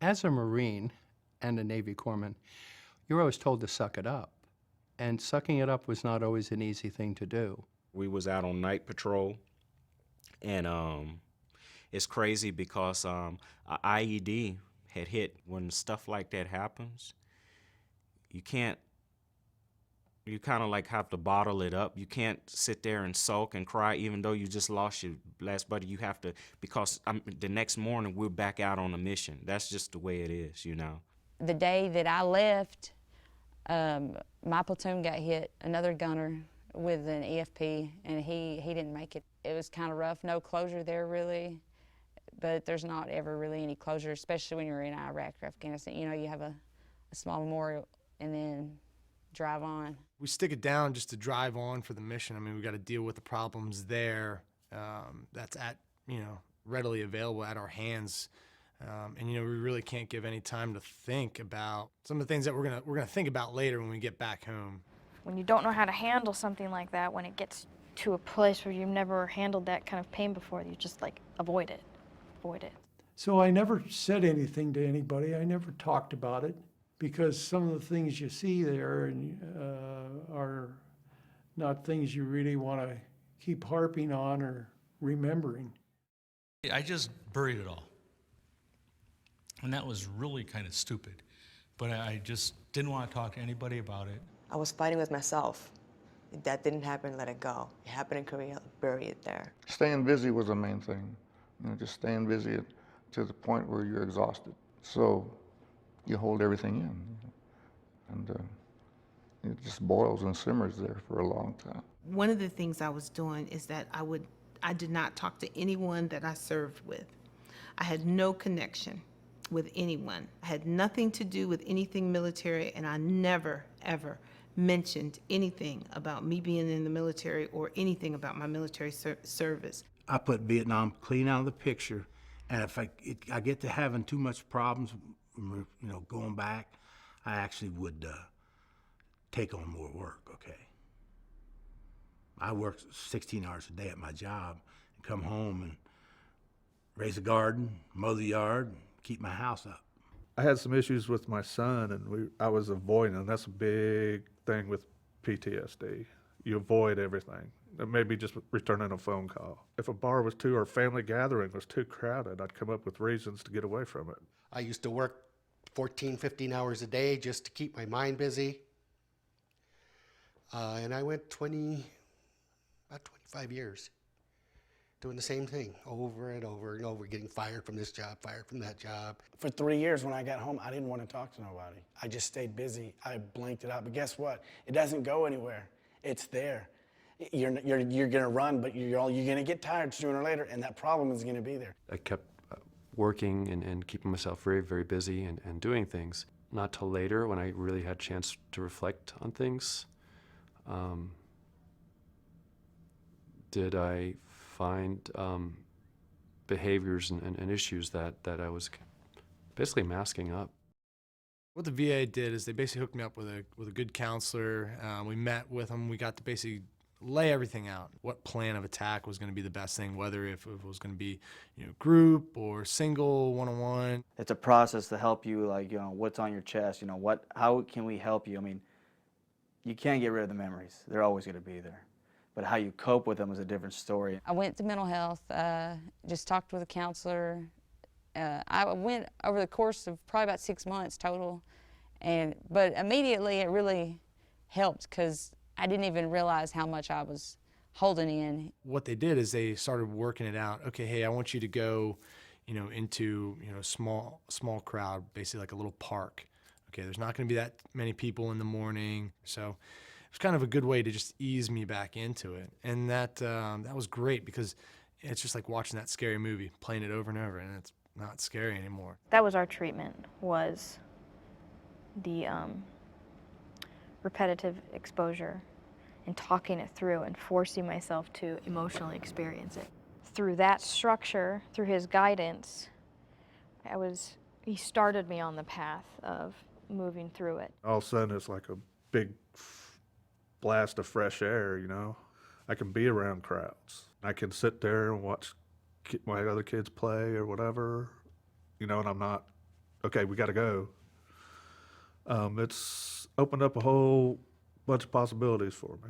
As a Marine and a Navy corpsman, you're always told to suck it up. And sucking it up was not always an easy thing to do. We was out on night patrol, and it's crazy because a IED had hit. When stuff like that happens, you can't, you kind of like have to bottle it up. You can't sit there and sulk and cry even though you just lost your last buddy. You have to, because the next morning we're back out on a mission. That's just the way it is, you know. The day that I left, my platoon got hit, another gunner with an EFP, and he didn't make it. It was kind of rough, no closure there really, but there's not ever really any closure, especially when you're in Iraq or Afghanistan. You know, you have a small memorial and then drive on. We stick it down just to drive on for the mission. I mean, we got to deal with the problems there. That's readily available at our hands. And we really can't give any time to think about some of the things that we're gonna think about later when we get back home. When you don't know how to handle something like that, when it gets to a place where you've never handled that kind of pain before, you just like avoid it. So I never said anything to anybody. I never talked about it because some of the things you see there are not things you really want to keep harping on or remembering. I just buried it all. And that was really kind of stupid. But I just didn't want to talk to anybody about it. I was fighting with myself. If that didn't happen, let it go. It happened in Korea, bury it there. Staying busy was the main thing. Just staying busy to the point where you're exhausted. So you hold everything in. And it just boils and simmers there for a long time. One of the things I was doing is that I did not talk to anyone that I served with. I had no connection with anyone. I had nothing to do with anything military, and I never, ever mentioned anything about me being in the military or anything about my military service. I put Vietnam clean out of the picture, and if I get to having too much problems, going back, I actually would take on more work, okay? I work 16 hours a day at my job and come home and raise a garden, mow the yard, keep my house up. I had some issues with my son, and I was avoiding, and that's a big thing with PTSD. You avoid everything. Maybe just returning a phone call. If a bar was or a family gathering was too crowded, I'd come up with reasons to get away from it. I used to work 14, 15 hours a day just to keep my mind busy. And I went about 25 years doing the same thing over and over and over, getting fired from this job, fired from that job. For 3 years when I got home, I didn't want to talk to nobody. I just stayed busy. I blanked it out. But guess what? It doesn't go anywhere. It's there. You're gonna run, but you're gonna get tired sooner or later, and that problem is gonna be there. I kept working and keeping myself very, very busy and doing things. Not till later, when I really had a chance to reflect on things, did I find behaviors and issues that I was basically masking up. What the VA did is they basically hooked me up with a good counselor. We met with them. We got to basically lay everything out. What plan of attack was going to be the best thing, whether if it was going to be group or single, one-on-one. It's a process to help you, like, what's on your chest, how can we help you? I mean, you can't get rid of the memories. They're always going to be there. But how you cope with them is a different story. I went to mental health, just talked with a counselor. I went over the course of probably about 6 months total, but immediately it really helped because I didn't even realize how much I was holding in. What they did is they started working it out. Okay, hey, I want you to go, into small crowd, basically like a little park. Okay, there's not going to be that many people in the morning, so it was kind of a good way to just ease me back into it, and that was great because it's just like watching that scary movie, playing it over and over, and it's not scary anymore. That was our treatment, was the repetitive exposure and talking it through and forcing myself to emotionally experience it. Through that structure, through his guidance, he started me on the path of moving through it. All of a sudden, it's like a big blast of fresh air, I can be around crowds. I can sit there and watch my other kids play or whatever, and I'm not okay, we got to go. It's opened up a whole bunch of possibilities for me.